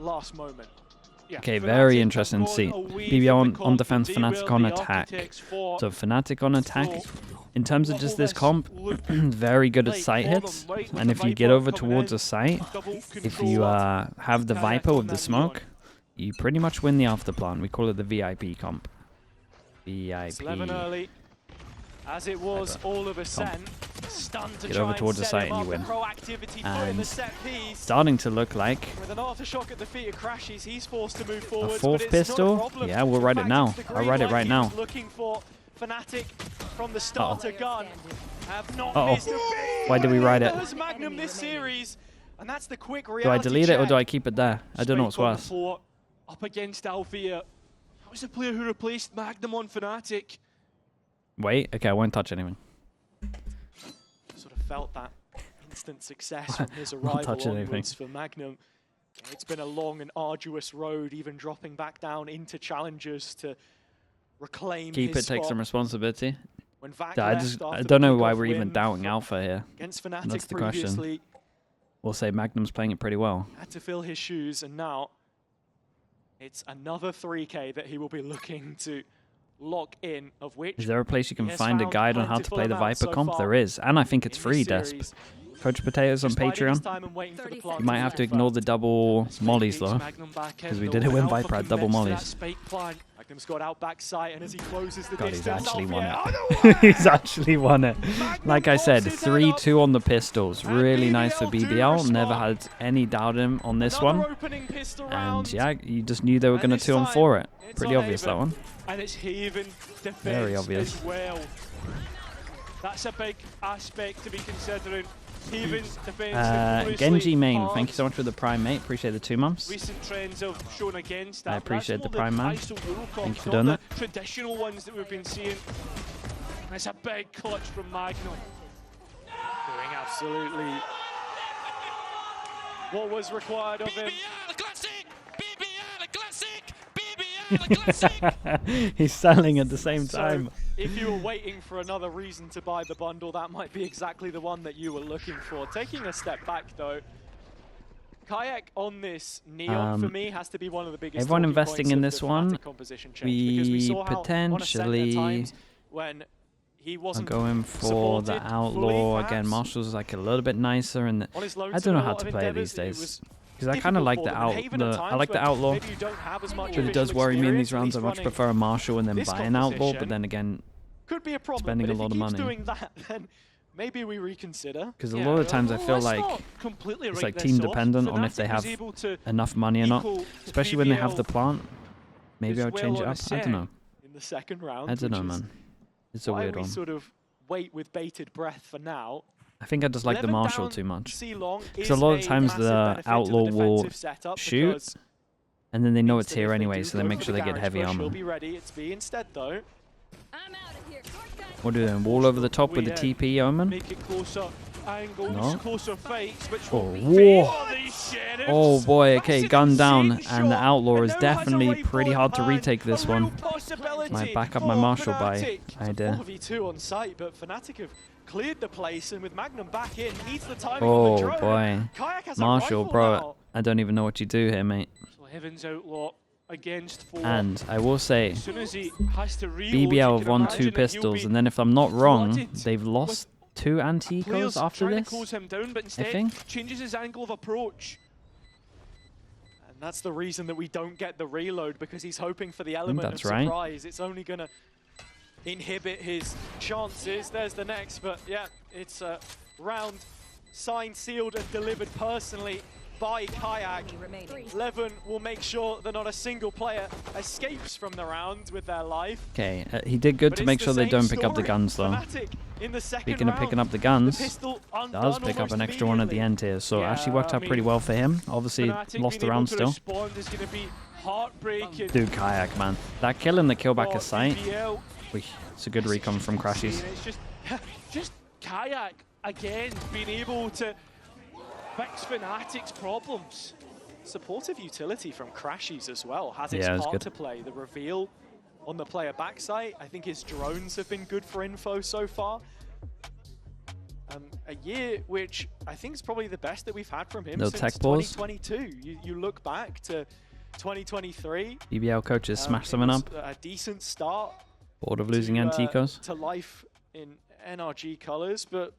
last moment. Yeah, okay, very interesting to see. BBL on defense, Fnatic on attack. So Fnatic on attack. In terms of just this comp, very good at site hits. And if you get over towards a site, if you have the Viper with the smoke, you pretty much win the afterplant. We call it the VIP comp. VIP. As it was all of a sudden, get over towards the site and you win. And starting to look like with an aftershock at the feet of Crashies, he's forced to move forward. A fourth pistol? Yeah, we'll write it now. I'll write it right now. Looking for Fnatic from the starter gun. Have not missed a beat. Why did we write it? Magnum this series, and that's the quick reality do I delete check. it or do I keep it there? I don't know what's worse. Up against Althea. That was the player who replaced Magnum on Fnatic. Wait, okay, I won't touch anything. Sort of felt that instant success from his arrival onwards for Magnum. It's been a long and arduous road, even dropping back down into challengers to reclaim Keep his it, take spot. some responsibility. When Vac I don't know why we're even doubting Alpha here. Against Fnatic That's the question. We'll say Magnum's playing it pretty well. Had to fill his shoes, and now it's another 3K that he will be looking to lock in, of which... Is there a place you can find a guide on how to play the Viper comp? There is, and I think it's free, Desp. Coach Potatoes on Patreon. You might have to ignore the double mollies though, because we did it when Viper had double mollies. God, he's actually won it. He's actually won it. Like I said, 3-2 on the pistols. Really nice for BBL. Never had any doubt in him on this one. And yeah, you just knew they were going to 2-on-4 it. Pretty obvious, that one. Very obvious. That's a big aspect to be considering. Genji main, thank you so much for the prime, mate. Appreciate the 2 months. Recent trends have shown against that. I appreciate the prime, man. Thank you for doing that. Traditional ones that we've been seeing. It's a big clutch from Magnum. Doing absolutely what was required of him. BBL classic! BBL classic! BBL classic! He's selling at the same time. So, if you were waiting for another reason to buy the bundle, that might be exactly the one that you were looking for. Taking a step back, though, Kayak on this Neon, for me, has to be one of the biggest. Everyone investing in this one, we potentially when he wasn't going for the Outlaw. Again, Marshall's like a little bit nicer, and I don't know how to play it these days. Because I kind of like I like the Outlaw, but it does worry me in these rounds. I much prefer a Marshall and then buy an Outlaw, but then again, could be a problem, spending a lot of money. Doing that, then maybe we reconsider. Because a lot of times I feel like it's like team dependent on if they have enough money or not. Especially when they have the plant. Maybe I'll change it up. I don't know. In the second round, I don't know, man. It's a weird one. Sort of wait with bated breath for now. I think I just like the Marshall too much. Because a lot of times the Outlaw will shoot, and then they know it's here anyway, so they make sure they get heavy armor. What are we doing? Wall over the top with the TP, Omen? No. Oh, whoa. Oh boy, okay, gun down, and the Outlaw is definitely pretty hard to retake this one. Might back up my Marshall by idea. Cleared the place, and with Magnum back in, needs the timing oh of the drone. Boy, Marshall, bro, now. I don't even know what you do here, mate. So Heaven's Outlaw against 4. And I will say, BBL have won 2 pistols, and then if I'm not wrong, they've lost 2 anti-ecos after this. I think. Changes his angle of approach. And that's the reason that we don't get the reload, because he's hoping for the element of surprise. Right. It's only gonna inhibit his chances. There's the next, but yeah, it's a round signed, sealed, and delivered personally by Kayak. Levin will make sure that not a single player escapes from the round with their life. Okay, he did good to make sure they don't pick up the guns though. Speaking of picking up the guns, does pick up an extra one at the end here, so actually worked out pretty well for him. Obviously lost the round still. Dude, Kayak, man. That kill and the kill back a sight. It's a good recon from Crashies. It's just Kayak again being able to fix Fnatic's problems. Supportive utility from Crashies as well has its part to play. The reveal on the player backside, I think his drones have been good for info so far. A year which I think is probably the best that we've had from him No since tech balls. 2022. You look back to 2023. BBL coaches smash something up. A decent start. Bored of losing Anticos. To life in NRG colors, but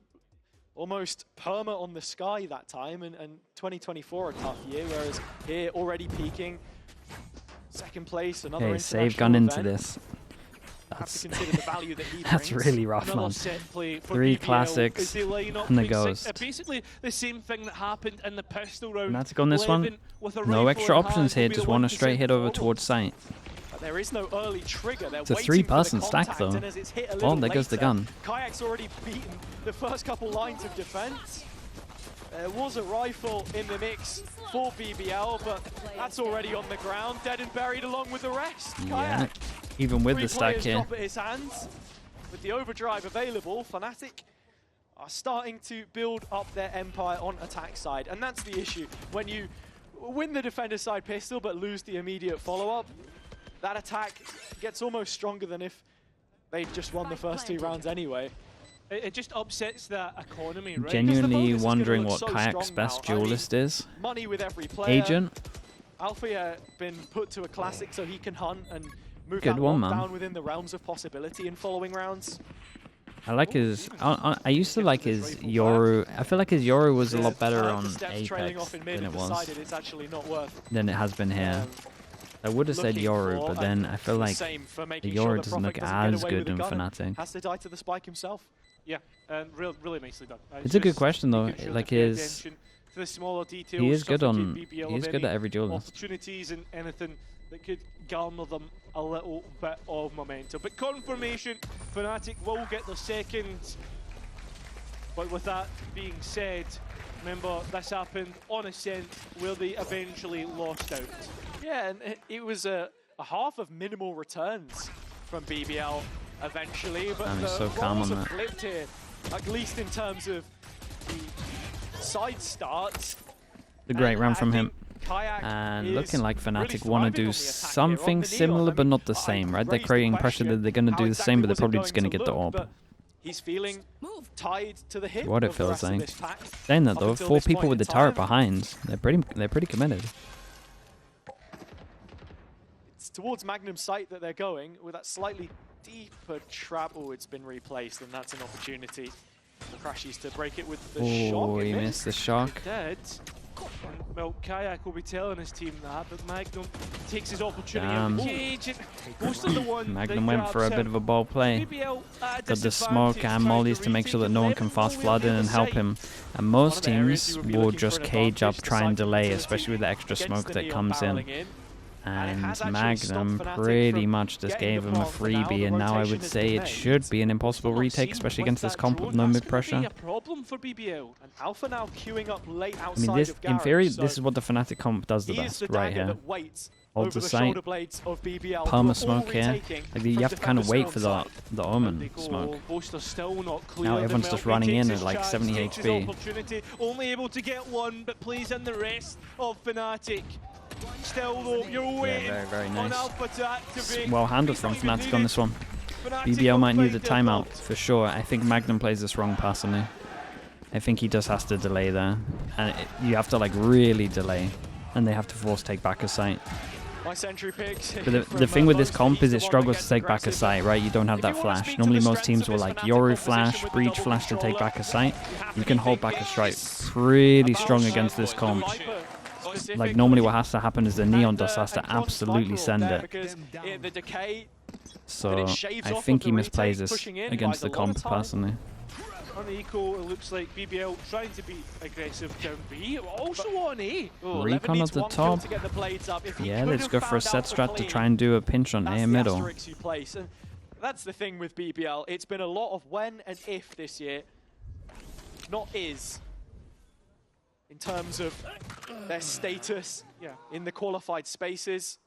almost perma on the sky that time, and 2024 a tough year, whereas here already peaking. Second place, another Okay, international save gun into event. this. Have to consider the value that he That's brings. really rough, man. 3 classics and the ghost. Basically the same thing that happened in the pistol round. Fnatic on this one. No extra options here, just want a straight hit over towards site. There is no early trigger. They're It's a waiting for the 3-person stack contact, though. and as it's hit a Oh, little there goes the later, gun. Kayak's already beaten the first couple lines of defense. There was a rifle in the mix for BBL, but that's already on the ground, dead and buried along with the rest. Yeah, Kayak, even with 3 the stack players here. drop at his hands. With the overdrive available, Fnatic are starting to build up their empire on attack side, and that's the issue. When you win the defender side pistol but lose the immediate follow-up, that attack gets almost stronger than if they just won the first 2 rounds anyway. It just upsets that economy, right? Genuinely wondering what so Kayak's strong best now. I mean, duelist is. Money with every player. Agent. Alfia been put to a classic so he can hunt and move Good that one, lock man. down within the realms of possibility in following rounds. I like his. I used to like his Yoru. I feel like his Yoru was a lot better on Apex than it was. It's actually not worth. Than it has been here. I would have said Yoru, but then I feel like the Yoru doesn't look as good in Fnatic. Has to die to the spike himself. Yeah, and really nicely done. It's a good question though. Like his, the smaller details, he is good stuff on. that BBL He is of good any at every duelist. opportunities and anything that could garner them a little bit of momentum. But confirmation, Fnatic will get their second. But with that being said, remember this happened on Ascent where they eventually lost out. Yeah, and it was a half of minimal returns from BBL eventually, but And the he's so calm roles on have that. flipped here, at least in terms of the side starts. The great run I from him. think Kayak And is looking like Fnatic really want to thriving do on the attack here, on something the neon. similar, I but mean, not the I same, right? They're raised the creating pressure that question, they're going to how do the same, but they're exactly probably was just it going to get the look, orb. but he's feeling tied to the hip. What it of the feels rest of like. this pack. Saying that Up though, until 4 this people point with the in turret time. behind. They're pretty committed. It's towards Magnum's site that they're going with that slightly deeper trap. Oh, it's been replaced, and that's an opportunity for Crashies to break it with the shock. Oh, It he missed the shock. Did. And, well, Kayak will be telling his team that, but Magnum takes his opportunity out of the cage and goes to the one. Magnum went for a bit of a ball play. Got the smoke and mollies to make sure that no one can fast flood in and help him. And most teams will just cage up, try and delay, especially with the extra smoke that comes in. And Magnum pretty much just gave him a freebie, and now I would say it should be an impossible retake, especially against this comp with no mid pressure. Problem for BBL. And Alpha now queuing up late I outside mean, this, of in Garage, theory, so this is what the Fnatic comp does the he is best, the right dagger here. that waits Holds over the the site, shoulder blades of BBL, palm who of are smoke all here. retaking Like, you from have to kind of wait defender for side. the Omen smoke. Still not clear. Now everyone's just running in at like 70 HP. Opportunity, only able to get one, but plays in the rest of Fnatic. Still though, you're waiting very on nice. Alpha to activate. Well handled from He's not even Fnatic on this one. Fnatic BBL might will need the find their timeout block. for sure. I think Magnum plays this wrong personally. I think he just has to delay there. And you have to like really delay. And they have to force take back a site. My sentry picks. But the thing with this comp is it struggles to take back a site, right? You don't have that flash. Normally most teams will like Yoru flash, Breach flash to take back a site. You can hold back a strike pretty strong against this comp. Like normally what has to happen is the Neon Dust has to absolutely send it. So I think he misplays this against the comp personally. On the eco, it looks like BBL trying to be aggressive down B. Also on A. Recon at the top. Yeah, let's go for a set strat to try and do a pinch on A middle. That's the thing with BBL. It's been a lot of when and if this year, not is. In terms of their status in the qualified spaces.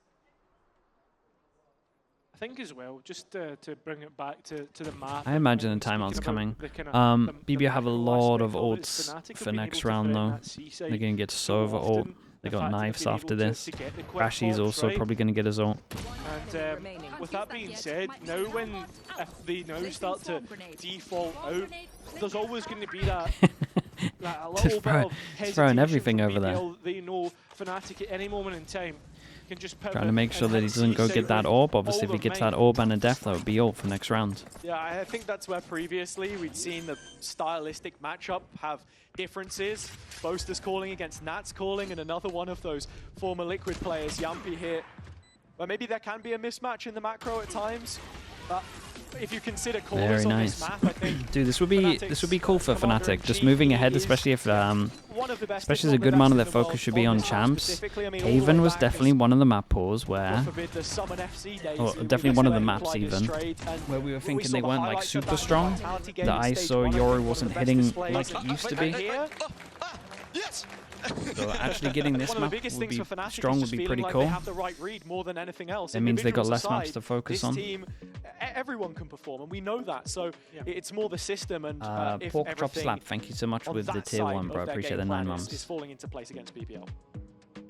I think as well, just to bring it back to the map. I imagine a timeout's coming. BBL have a lot of ults for next round though. They're going to get Sova ult. They got knives after this. Rashi's also probably going to get his ult. And with that being said, now if they now start to default out, there's always going to be that a little bit of hesitation throwing everything from over there. BBL. They know Fnatic at any moment in time can just pivot. Trying to make sure that he doesn't go get that orb. Obviously, if he gets that orb and a death, that would be all for next round. Yeah, I think that's where previously we'd seen the stylistic matchup have differences. Boaster's calling against Nat's calling, and another one of those former Liquid players, Yampi, here. But maybe there can be a mismatch in the macro at times. But if you consider callers on this map, I think dude, this would be cool for Fnatic. Just moving ahead, especially if especially as a good amount of their focus should be on champs. Haven was definitely one of the map pools where, or definitely one of the maps even, where we were thinking they weren't like super strong. The ISO Yori wasn't hitting like it used to be. So actually getting this map would be strong would be pretty cool. It means they got less maps to focus on. Everyone can perform, and we know that. So it's more the system. And Pork Chop Slap, thank you so much with the tier 1, bro. Appreciate the 9 months. Is falling into place against BBL.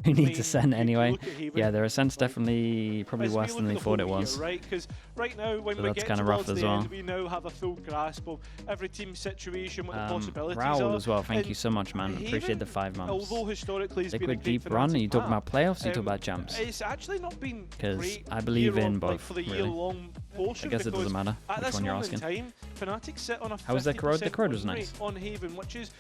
Who needs Ascent anyway? Yeah, their Ascent's definitely probably worse than they thought it was. Right, because right now when we get kind of rough as well. We now have a full grasp of every team situation, what the possibilities Raoul are. as well, thank you so much, man. Appreciate the 5 months. Although historically Liquid Deep Run, are you talking about playoffs or are you talking about jumps? It's actually not been because I believe in both, for the really. year-long portion. I guess it doesn't matter which one you're asking. Fnatic sit on a How was their Corrode? The Corrode was nice. On Haven, which is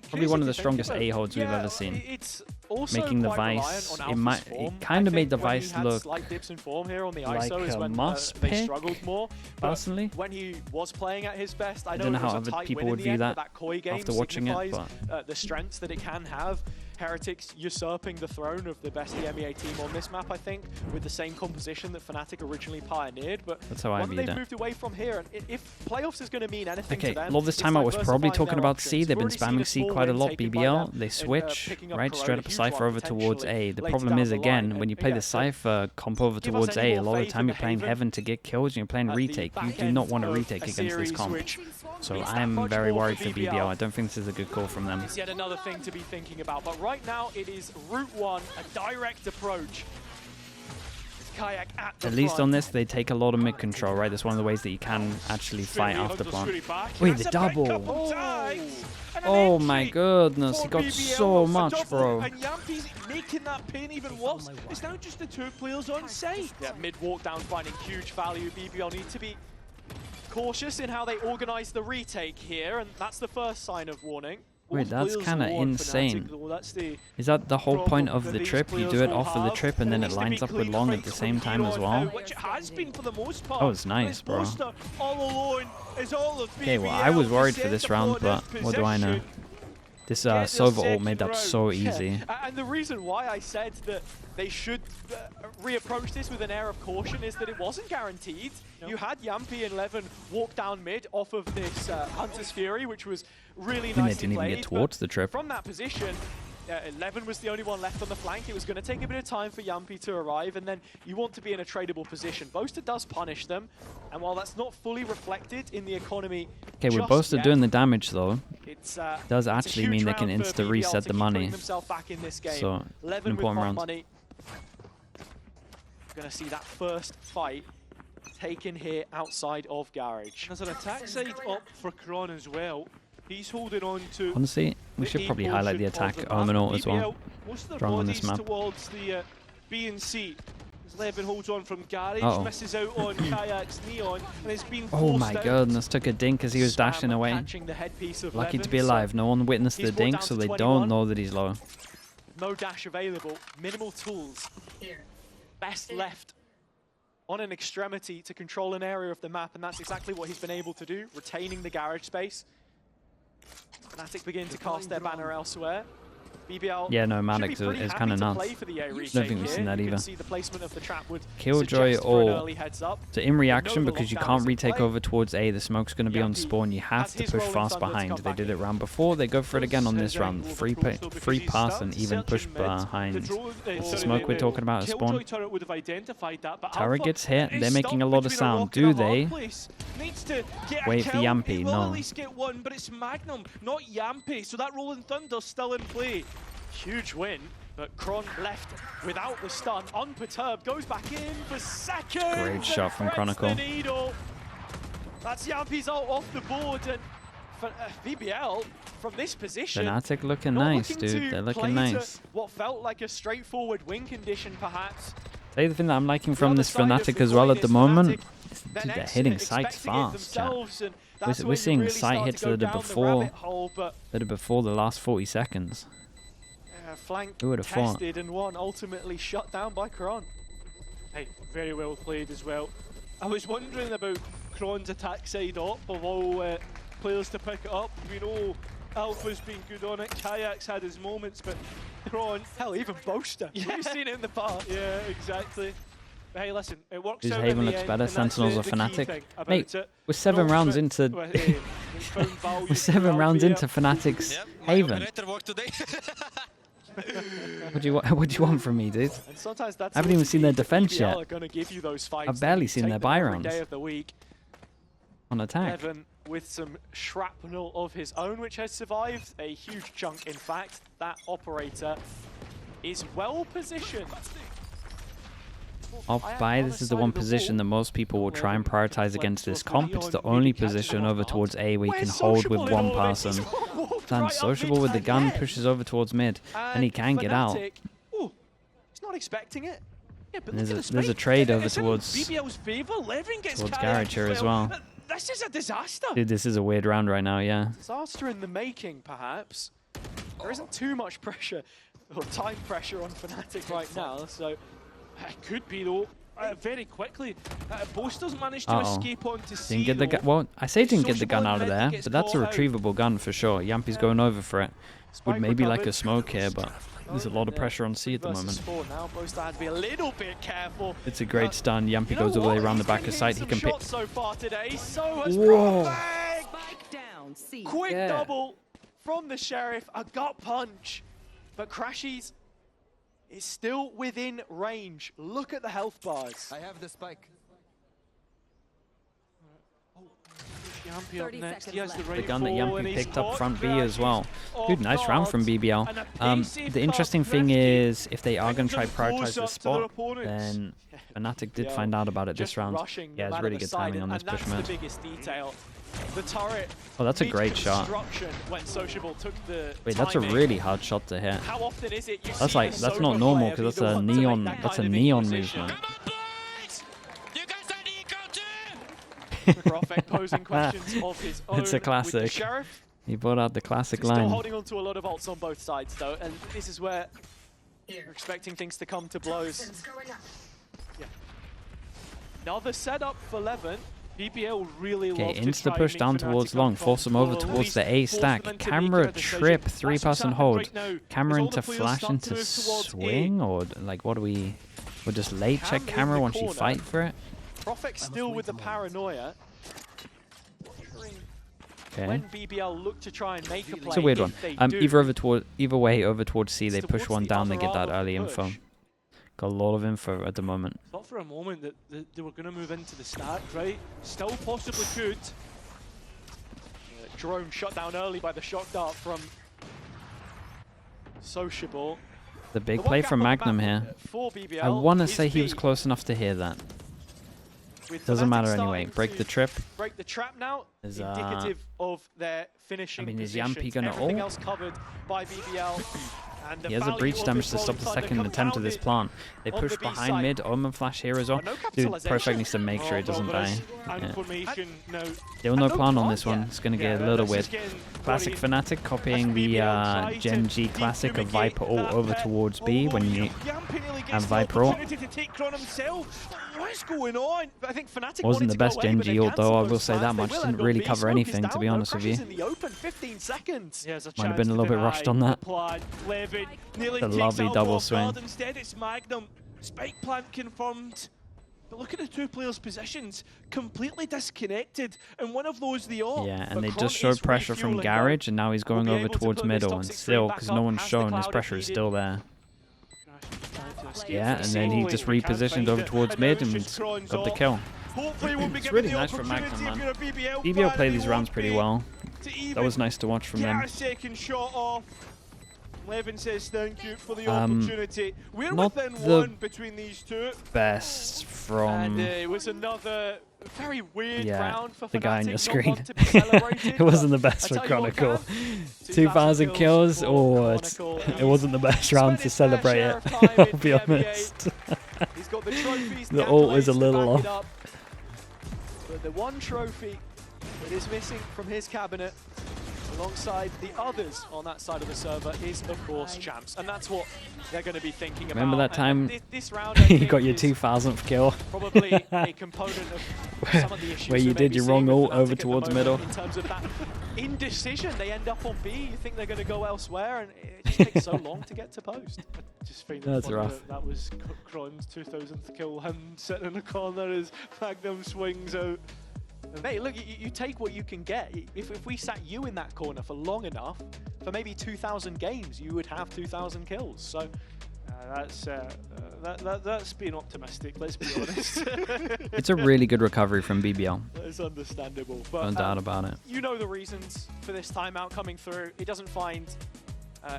probably one of the strongest A-holds we've ever seen. It's also making the Vice, it kind of made the Vice look like a must pick, personally. When he was playing at his best, I don't know how other people would view that after watching it, but the strengths that it can have. Heretics usurping the throne of the best EMEA team on this map, I think, with the same composition that Fnatic originally pioneered. But that's how I viewed it. They've moved away from here, and if playoffs is going to mean anything to them, a lot of this time I was probably talking about C. They've been spamming C quite a lot. BBL, they switch, right, straight up Cypher over towards A. The problem is, again, when you play the Cypher comp over towards A, a lot of the time you're playing Heaven to get kills and you're playing retake. You do not want to retake against this comp. So I'm very worried for BBL. I don't think this is a good call from them. It's yet another thing to be thinking about, but right now it is Route 1, a direct approach. Kayak at least on this, they take a lot of mid control, right? That's one of the ways that you can actually fight after plant. Wait, the double! Oh my goodness, he got so much, bro. And Yampi's making that pain even worse. It's now just the 2 players on site. Yeah, mid walk down finding huge value. BBL need to be cautious in how they organize the retake here, and that's the first sign of warning. Wait, that's kind of insane. Is that the whole point of the trip? You do it off of the trip and then it lines up with long at the same time as well? Oh, it's nice, bro. Okay, well, I was worried for this round, but what do I know? This Sova ult made that so easy. And the reason why I said that they should reapproach this with an air of caution is that it wasn't guaranteed. You had Yampi and Levin walk down mid off of this Hunter's Fury, which was really nicely they didn't even get towards the trip. From that position, Levin was the only one left on the flank. It was going to take a bit of time for Yampi to arrive, and then you want to be in a tradable position. Boaster does punish them, and while that's not fully reflected in the economy, okay, with Boaster doing the damage though, it does actually mean they can insta reset the money. So, an important round. Money. Going to see that first fight taken here outside of Garage. There's an attack side up for Kron as well. He's holding on to. Honestly, we should probably highlight the attack Omen ult as well. Strong on this map. Towards the B and C. As Levin holds on from Garage, misses out on Kayak's Neon, and it's been oh my goodness, took a dink as he was dashing away. Lucky to be alive. No one witnessed the dink, so they don't know that he's low. No dash available. Minimal tools. Best left on an extremity to control an area of the map, and that's exactly what he's been able to do, retaining the garage space. Fnatic begin to cast their banner elsewhere. BBL yeah, no, Maddox is kind of nuts. I don't think we've seen that either. Killjoy or so in reaction, because you can't retake over towards A, the smoke's going to be on spawn. You have to push fast behind. They did it round before. They go for it again on this round. Free pass and even push behind. It's the smoke we're talking about at spawn. Turret gets hit. They're making a lot of sound. Do they? Wait for Yampi. No. But it's Magnum, not Yampi. So that Rolling Thunder's still in play. Huge win. But Kron left without the stun, unperturbed, goes back in for second. Great shot from Chronicle. That's Yampi's ult off the board, and BBL from this position. Fnatic looking nice, dude. They're looking nice. What felt like a straightforward win condition, perhaps. The other thing that I'm liking from this Fnatic as well at the moment is they're hitting sites fast, chat. We're seeing site hits that are before the last 40 seconds. Flank Who would have thought? tested and one ultimately shut down by Kron. Hey, very well played as well. I was wondering about Kron's attack side up of all players to pick it up. We know Alpha's been good on it, Kayak's had his moments, but Kron, hell, even Boaster. Yeah. We've seen it in the past. Yeah, exactly. But hey, listen, it works out. Haven looks better, Sentinels or Fnatic. Mate, we're 7 rounds into we're 7 rounds into Fnatic's Haven. What do you want from me, dude? I haven't even seen their defense yet. I've barely seen their buy rounds on attack. Evan with some shrapnel of his own, which has survived a huge chunk. In fact, that operator is well positioned. Off buy, this is the one position that most people will try and prioritize against this comp. It's the only position over towards A where you can hold with one person. Stands sociable with the gun, pushes over towards mid, and he can get out. He's not expecting it. Yeah, but there's a trade over towards Garage here as well. This is a disaster. Dude, this is a weird round right now, yeah. Disaster in the making, perhaps. There isn't too much pressure, or time pressure on Fnatic right now, so it could be though. Very quickly, Boaster's managed to escape onto C. Didn't get the gun. Well, I say didn't get the gun out of there, but that's a retrievable gun for sure. Yampi's going over for it. Would maybe like a smoke here, but there's a lot of pressure on C at the moment. Now Boaster had to be a little bit careful. It's a great stun. Yampi goes all the way around the back of site. He can pick. So far today, so has Whoa! Quick double from the Sheriff, a gut punch, but Crashies is still within range. Look at the health bars. I have the spike. Yampi up next. He has the gun that Yampi picked up front B as well. Dude, nice round from BBL. The interesting thing is, if they are going to try prioritize this spot, then Fnatic did find out about it this round. Yeah, it's really good timing on this push mid. The turret. Oh, that's a great shot. When Sociable took the Wait, that's a really hard shot to hit. How often is it that's like that's not normal because that's a neon movement. Posing questions of his own. It's a classic. He brought out the classic line. Still holding on to a lot of ults on both sides though, and this is where you're expecting things to come to blows. Yeah. Another setup for Levin. BBL really loves to insta push down towards long, force him over towards the A stack. Camera trip, 3-person hold. Camera into flash into swing, or like what do we? We'll just late check camera once you fight for it. Prophet still with the paranoia. Okay. When BBL look to try and make a play, it's a weird one. Either way over towards C, they push one down, they get that early info. Got a lot of info at the moment. Thought for a moment that they were going to move into the stack, right? Still possibly could. Drone shut down early by the shock dart from Sociable. The big play from Magnum here. I want to say he was close enough to hear that. Doesn't matter anyway. Break the trip. Break the trap now. Is indicative of their finishing. I mean, is Yampi gonna ult? Else covered by BBL. He has a breach damage to stop the second attempt of this plant. They push behind mid. Omen flash here as well. Dude, Perfect needs to make sure he doesn't die. Yeah. Still no plant on this one. It's going to get a little weird. Classic Fnatic copying the Gen G classic of Viper ult over towards B when you have Viper ult. What's going on? I think Fnatic wasn't the best Gen G ult though, I will say that much. Didn't really cover anything, to be honest with you. Might have been a little bit rushed on that. The lovely double swing. Instead, it's Magnum. Spike plant confirmed. But look at the two players' positions, completely disconnected, and one of those the AWP. Yeah, and they just showed pressure from Garage, and now he's going over towards middle, and still, because no one's shown, his pressure is still there. Yeah, and then he just repositioned over towards mid and got the kill. It's really nice from Magnum, man. BBL play these rounds pretty well. That was nice to watch from them. Levin says thank you for the opportunity. We're not within the one between these two. Best from... And it was another very weird round for the guy on your Fnatic, screen. not one to be celebrated, It wasn't the best for Chronicle. 2,000 kills, or it wasn't the best round to celebrate it, I'll be honest. He's got the trophies, the ult was a little off. But the one trophy that is missing from his cabinet, alongside the others on that side of the server, is of course champs, and that's what they're going to be thinking about. Remember that time this round you got your 2,000th kill? Probably a component of some of the issues where you did your wrong ult over towards middle. In terms of that indecision, they end up on B. You think they're going to go elsewhere, and it just takes so long to get to post. Just find That's rough. That was Cron's 2,000th kill, him sitting in the corner as Magnum swings out. Mate, look, you take what you can get. If we sat you in that corner for long enough, for maybe 2,000 games, you would have 2,000 kills. So that's being optimistic, let's be honest. It's a really good recovery from BBL. It's understandable. But, no doubt about it. You know the reasons for this timeout coming through. It doesn't find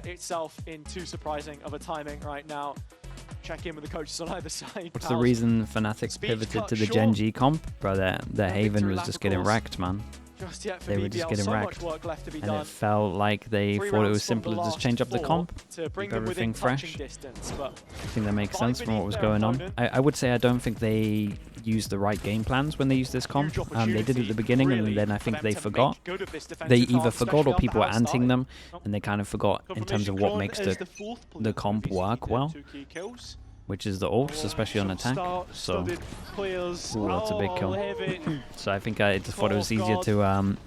itself in too surprising of a timing right now. Check in with the coaches on either side. What's the reason Fnatic pivoted to the Gen G comp? Bro, their Haven was just getting wrecked, man. Just yet for they BBL, were just getting wrecked. And it felt like they thought it was simple to just change up the comp, to bring keep everything fresh. Distance, but I think that makes sense from what was going on. I would say I don't think they used the right game plans when they used this comp. They did at the beginning, and then I think they forgot. They either forgot or people were anting them, and they kind of forgot in terms of what makes the comp work well, which is the ults, especially on attack. So, ooh, that's a big kill. So I think I just thought it was easier to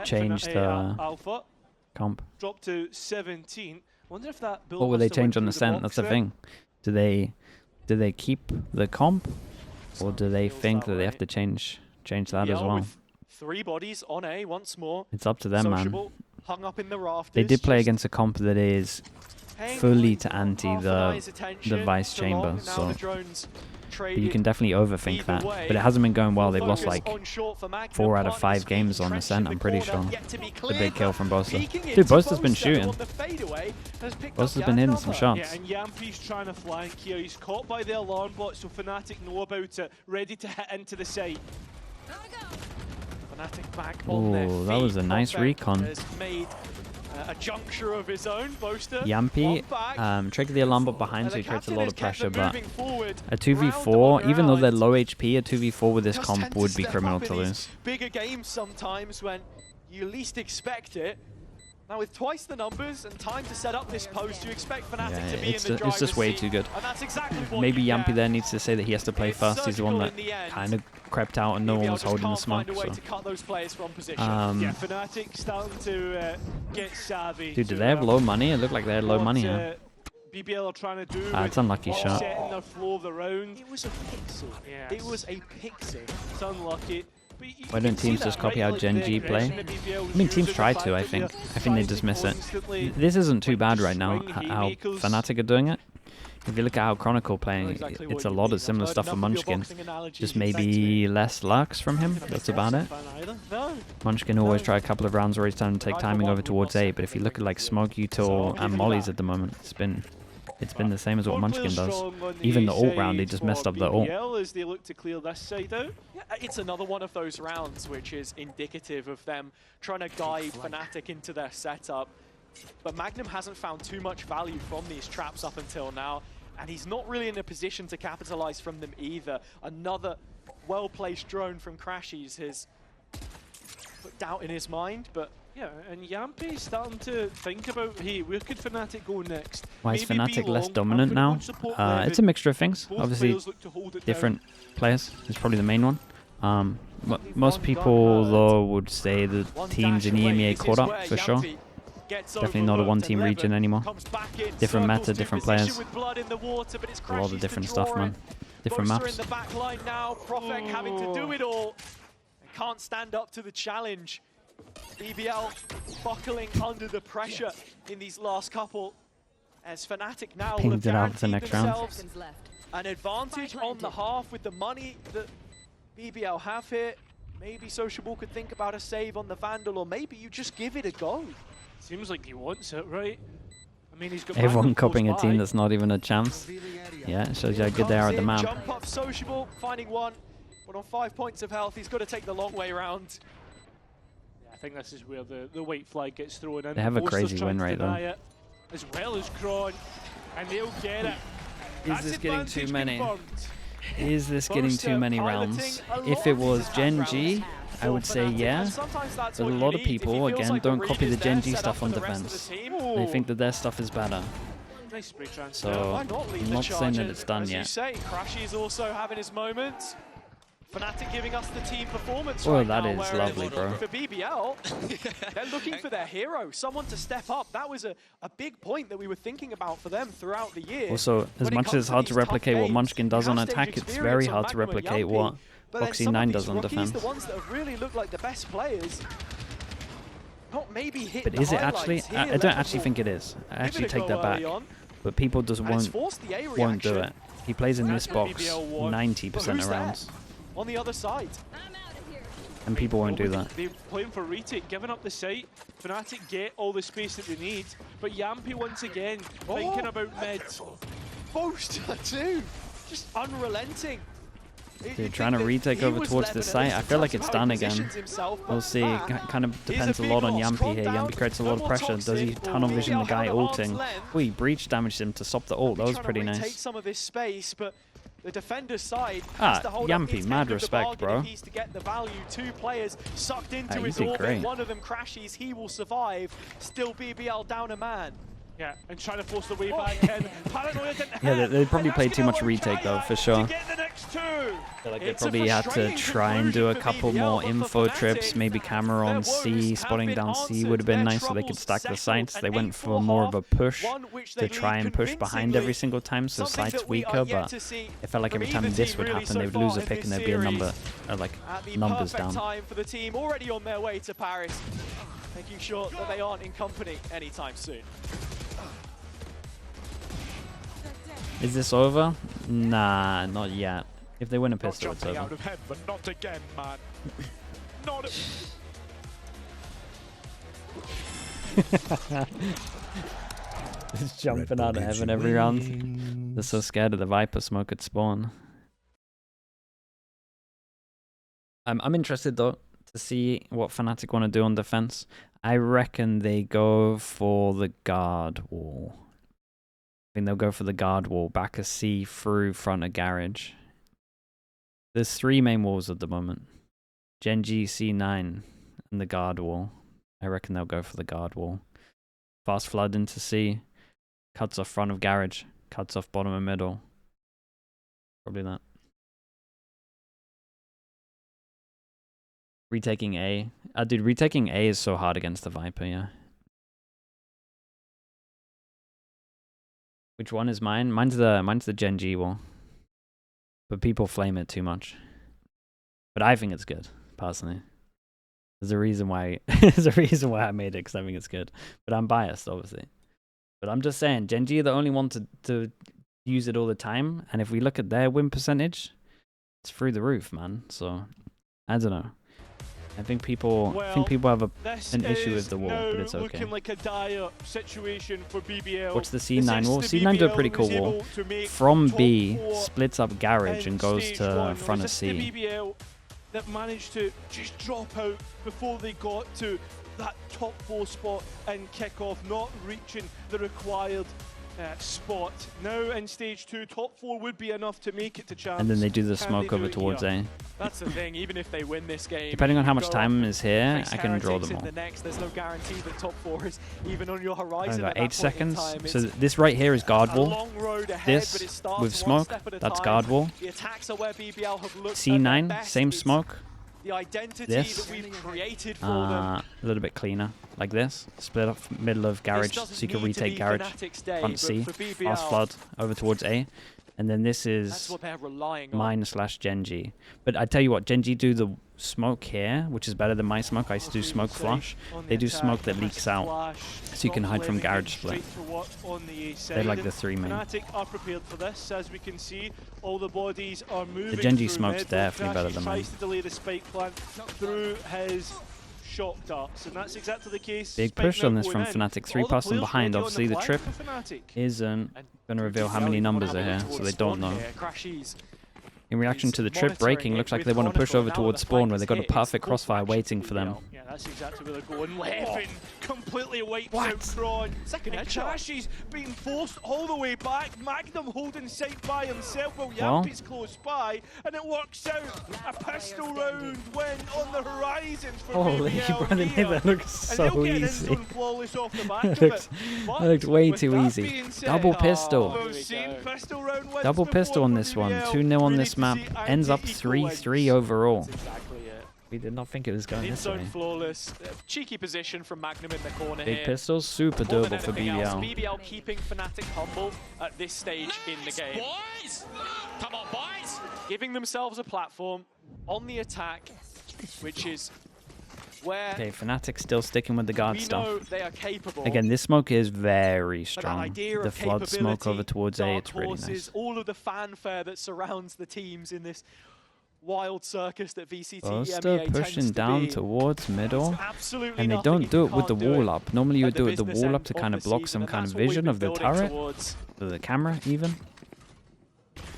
change the comp. Drop to 17. Wonder if that build what will they change on the scent? That's the thing. Do they keep the comp, or do they think that they have to change that as well? 3 bodies on A once more. It's up to them, man. Hung up in the rafters. They did play against a comp that is fully to anti the Vice Chamber, so but you can definitely overthink that. But it hasn't been going well. They've lost like 4 out of 5 games on Ascent, I'm pretty sure. It's a big kill from Bosa. Dude, Bosa's been shooting. Bosa's been hitting some shots. Yeah, and Yampi's trying to flank here. He's caught by the alarm bot, so Fnatic know about it. Ready to hit into the site. Fnatic back on their feet. That was a nice recon. A juncture of his own. Boaster Yampi triggered the alarm bot behind, so he creates a lot of pressure, but a 2v4, even though they're low HP, a 2v4 with this comp would be criminal to lose. Bigger games sometimes when you least expect it. Now with twice the numbers and time to set up this post, you expect Fnatic to be in the driver's it's just way too good. And that's exactly what maybe Yampi there needs to say that he has to play first. He's the one that kind of crept out and no one was holding the smoke. So. To cut those players from position. Yeah, Fnatic starting to get savvy. Dude, do they have low money? It looked like they had low money here. BBL are trying to do it's unlucky shot. Their flow of the round. It was a pixel. Yes. It was a pixel. It's unlucky. Why don't teams just copy how Gen G play? I mean, teams try to, I think. I think they just miss it. This isn't too bad right now, how Fnatic are doing it. If you look at how Chronicle playing, it's a lot of similar stuff for Munchkin. Just maybe less Lux from him, that's about it. Munchkin always try a couple of rounds where he's trying to take timing over towards A, but if you look at like Smoke, Util, and Molly's at the moment, it's been the same as what Munchkin does. Even the ult round, he just messed up the ult. As they look to clear this side out. Yeah, it's another one of those rounds which is indicative of them trying to guide Fnatic into their setup. But Magnum hasn't found too much value from these traps up until now, and he's not really in a position to capitalize from them either. Another well-placed drone from Crashies has put doubt in his mind, but yeah, and Yampi's starting to think about, hey, where could Fnatic go next? Why is Fnatic less dominant now? It's a mixture of things. Obviously, different players is probably the main one. Most people, though, would say the teams in EMEA caught up, for sure. Definitely not a one-team region anymore. Different meta, different players. A lot of different stuff, man. Different maps. Prophet having to do it all. Can't stand up to the challenge. BBL buckling under the pressure in these last couple, as Fnatic now pinged it out for the next round. An advantage on the half with the money that BBL have here. Maybe Sociable could think about a save on the Vandal, or maybe you just give it a go. Seems like he wants it, right? I mean, he's got Everyone copying a team that's not even a chance. Yeah, it shows you how good they are at the map. Jump up sociable, finding one, but on 5 points of health, he's got to take the long way around. Yeah, I think this is where the white flag gets thrown in. They have a crazy win rate though. It, as well as Kron, and they'll get it. Is this getting too many? Is this getting too many rounds? If it was Gen G, I would say yeah, but a lot of people, again, don't copy the Gen G stuff on defense. They think that their stuff is better. So, I'm not saying that it's done yet. Crashy's also having his moments. Fnatic giving us the team performance Oh, right that now, is lovely, bro. For BBL, they're looking for their hero, someone to step up. That was a big point that we were thinking about for them throughout the year. Also, as much as it's hard to replicate what Munchkin does on attack, it's very hard to replicate what Boxy 9 does on defense. The ones that have really looked like the best players, not maybe hit. But is it actually? I don't actually think it is. I actually take that back. But people just won't do it. He plays in this box 90% of rounds. On the other side. And people won't do that. They're playing for retake, giving up the site. Fnatic get all the space that they need. But Yampy once again thinking about mid. Booster too. Just unrelenting. They're trying to retake over towards the site. I feel like it's done again. We'll see. It kind of depends a lot on Yampy here. Yampy creates a lot of pressure. Does he tunnel vision the guy ulting? Oh, he breach damaged him to stop the ult. That was pretty nice. Some of this space, but the defender's side Yampy, mad respect, bro. He's to get the value. 2 players sucked into his orbit. One of them crashes. He will survive. Still BBL down a man. Yeah, and trying to force the way back in. Paranoia didn't yeah, they probably played too much retake though, for sure. I feel like they probably had to try and do a couple more info trips. Maybe camera on C, spotting down C would have been nice so they could stack the sites. They went for more of a push to try and push behind every single time, so site's weaker, but it felt like every time this would happen, they would lose a pick and there'd be a number, like numbers down. Time for the team already on their way to Paris, making sure that they aren't in company anytime soon. Is this over? Nah, not yet. If they win a pistol, it's over. Out of head, but not again, man. Not Just jumping out of heaven every round. They're so scared of the Viper smoke at spawn. I'm interested though to see what Fnatic want to do on defense. I reckon they go for the guard wall. I think they'll go for the guard wall, back a C through front of garage. There's 3 main walls at the moment. Gen G, C9, and the guard wall. I reckon they'll go for the guard wall. Fast flood into C. Cuts off front of garage. Cuts off bottom and middle. Probably that. Retaking A. Dude, retaking A is so hard against the Viper, yeah. Which one is mine? Mine's the Gen G wall. But people flame it too much. But I think it's good, personally. There's a reason why I made it, because I think it's good. But I'm biased, obviously. But I'm just saying, Gen G are the only one to use it all the time. And if we look at their win percentage, it's through the roof, man. So I don't know. I think people have an issue with the wall, but it's okay. Looking like a dire situation for BBL. What's the C9 wall? C9's a pretty cool wall. From B, splits up garage and goes to front of C. The BBL that managed to just drop out before they got to that top 4 spot and kick off, not reaching the required spot. Now in stage 2, top 4 would be enough to make it to champs. And then they do the smoke over towards A. That's the thing, even if they win this game, depending on how much time is here, I can draw them all. There's no guarantee that top 4 is even on your horizon. About 8 seconds. So this right here is guard wall. This with smoke, that's guard wall. C9, same smoke. The identity this, that we've created for them. A little bit cleaner, like this. Split up middle of garage, so you can retake garage. Front C, fast flood over towards A. And then this is mine / Gen G. But I tell you what, Gen G do the smoke here, which is better than my smoke. I used to do smoke flush. They do smoke that leaks out, so you can hide from garage split. They're like the 3 main. Fnatic are prepared for this, as we can see. All the bodies are moving. The Gen G smoke's definitely better than mine. Tries to delay the spike plant through his shock darts, and that's exactly the case. Big push on this from Fnatic. 3 person behind. Obviously, the trip isn't going to reveal how many numbers are here, so they don't know. In reaction to the trip breaking, looks like they want to push over towards spawn, where they got a perfect crossfire waiting for them. Yeah, that's exactly where they're going. Levin completely wipes out Kron. Second headshot. Crashes being forced all the way back. Magnum holding sight by himself while Yampi's close by, and it works out. A pistol round win on the horizon for Holy, BBL here. that looks so easy. Flawless off the back that looked way too easy. Double pistol. Double pistol on this one. 2-0 on this map. Ends up 3-3 overall. We did not think it was going this way. Flawless. Cheeky position from Magnum in the corner Big here. pistols, super doable for BBL. BBL keeping Fnatic humble at this stage in the game. Boys! Come on, boys! Giving themselves a platform on the attack, which is where Okay, Fnatic still sticking with the guard we stuff. know they are capable. Again, this smoke is very strong. Idea The of flood smoke over towards A, dark it's really horses, nice. all of the fanfare that surrounds the teams in this wild circus that VCT Boaster EMEA pushing tends down to be. towards middle. Absolutely And they nothing don't you do it with the can't do wall it up. Normally you would at the do it with the business wall end up to of kind the of block season, some and kind of that's what we've vision been of the building turret. towards. Or the camera even.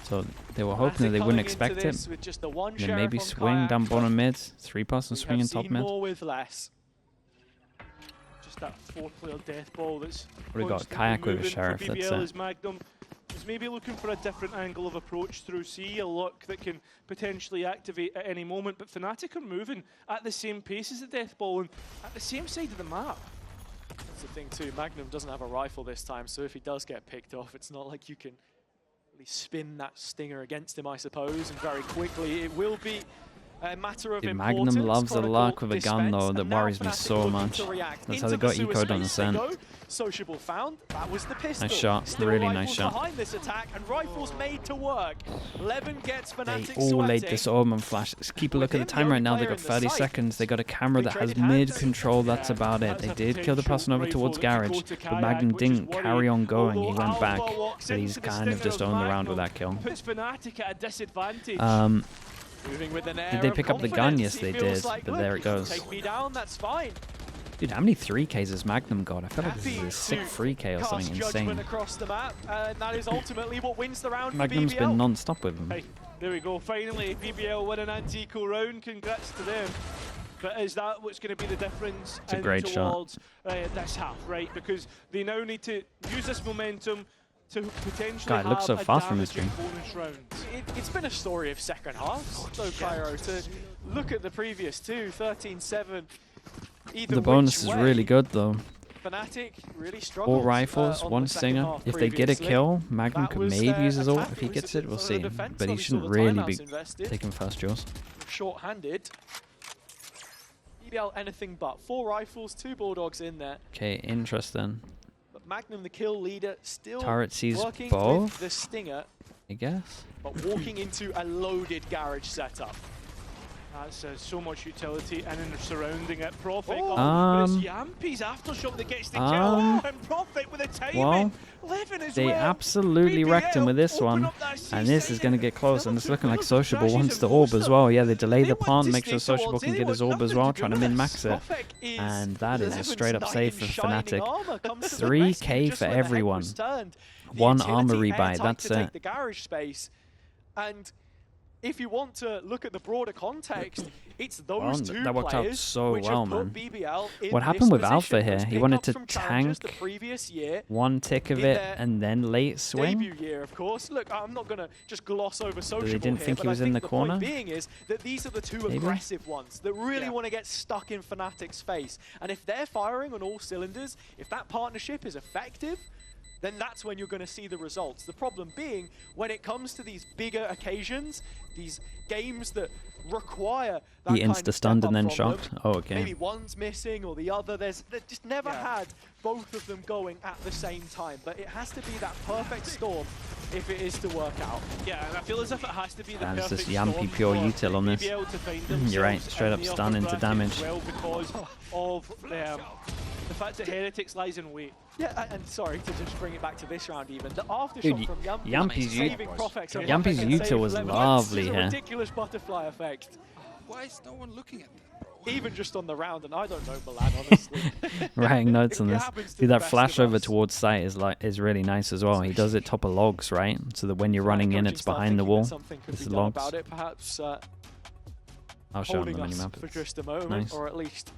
So they were hoping that they coming wouldn't into expect it. this with just the one Then maybe sheriff on swing Kayak, down but bottom mid. 3-person we swing in have top seen mid. more with less. Just that 4-player death ball that's We got constantly Kayak with a moving for sheriff, that's BBL it. as Magnum is maybe looking for a different angle of approach through C, a look that can potentially activate at any moment, but Fnatic are moving at the same pace as the death ball and at the same side of the map. That's the thing too, Magnum doesn't have a rifle this time, so if he does get picked off, it's not like you can really spin that stinger against him, I suppose, and very quickly it will be a matter of Dude, importance. Magnum loves the Chronicle luck with a gun dispense, though, that and now worries me Fnatic so looking much. to react That's into how they the got sewer ecoed on the space. They scent. go. Sociable found, that was the pistol. Nice shot, Still really nice rifles shot. behind this attack, and rifles made to work. Levin gets They Fnatic all laid sweating. this orb and flash. Just keep a look at the With him, time the right only now. They player got in the 30 site. seconds. They got a camera They that has traded hands. mid-control. That's about it. That's They a did kill the person over potential towards rifle that could garage, go to but Kayak, Magnum which is didn't worrying. carry on going. He Although went back, Alpha walks but he's into the kind of stinger just of owned the round with Magnum, that kill. puts Fnatic at a disadvantage. Moving with an Did air they of pick up the gun? confidence. Yes, He they feels did, like, but look, there it goes. Take me down, that's fine. Dude, how many 3Ks has Magnum got? I feel like this is Happy a sick to 3K or cast something judgment insane. across the map, and that is ultimately what wins the round Magnum's for been BBL. non-stop with him. Hey, there we go. Finally, BBL win an anti-eco round. Congrats to them. But is that what's going to be the difference It's a great shot. towards this half, right? Because they now need to use this momentum to potentially God, it looks so have a fast from his damaging screen. bonus round. It's been a story of second halves, though, Cairo. To look at the previous two, 13-7. The bonus is really good though. Fnatic really struggled. 4 rifles, on 1 the second stinger. half If they get a previously. kill, Magnum That could was maybe their use his ult. attack. If he It was gets it, we'll the see. defense But he where we saw shouldn't the really timeouts be invested. taking first draws. Short-handed. BBL anything but. 4 rifles, 2 bulldogs in there. Okay, interesting. But Magnum, the kill leader, still Turret sees working both, with the stinger, I guess. but walking into a loaded garage setup. That's so much utility, and then they're surrounding it. Profit, Oh. but it's Yampi's aftershock that gets the kill. And Profit with the timing. Well, Levin as they well. absolutely wrecked him with this BBL one. open up that And this C is side going to and get close. And it's looking like Sociable Crashes wants the and orb Monster. as well. Yeah, they delay They the want plant, to make stay sure Sociable towards can it. get They his want orb as nothing well, to trying to do with min-max this. it. Profek is And that is a Levin's straight up knight save in for shining Fnatic. armor comes to the 3K rescue just for when the head everyone. was turned. The 1 utility armory buy, airtight that's to take it. the garage space. And if you want to look at the broader context, it's those two that worked out players so which well, have put man. BBL in What this happened with position. Alpha here? Those He wanted pickups to from challenges tank the previous year, 1 tick of in it their and then late swing. debut year, of course. Look, I'm not going to just gloss over Sociable They didn't here, think but he was I in think the point corner? being is that these are the two Maybe? aggressive ones that really want to get stuck in Fnatic's face. And if they're firing on all cylinders, if that partnership is effective, then that's when you're going to see the results. The problem being, when it comes to these bigger occasions, these games that require that He kind of insta-stunned step and then up from them, shocked. Oh, okay. maybe one's missing or the other. They've just never had both of them going at the same time. But it has to be that perfect storm if it is to work out. Yeah, and I feel as if it has to be the That is perfect just Yampi storm pure for util on this. BBL to find You're right, themselves straight in up the stun upper into bracket damage. as well because of the fact that Heretics lies in wait. Yeah, and sorry to just bring it back to this round even. The aftershock Dude, from Yampi Yampi's saving Profex. so Yampi's Profex can util save was Levin. lovely This is a here. ridiculous butterfly effect. Why is no one looking at that, bro? even just on the round, and I don't know Milan, honestly. Writing notes on this. See, that flash over us. towards site is really nice as well. He does it top of logs, right? So that when you're running in, it's behind the wall. This is logs. About it, perhaps, I'll show him the us minimap. for just a moment, nice. Or at least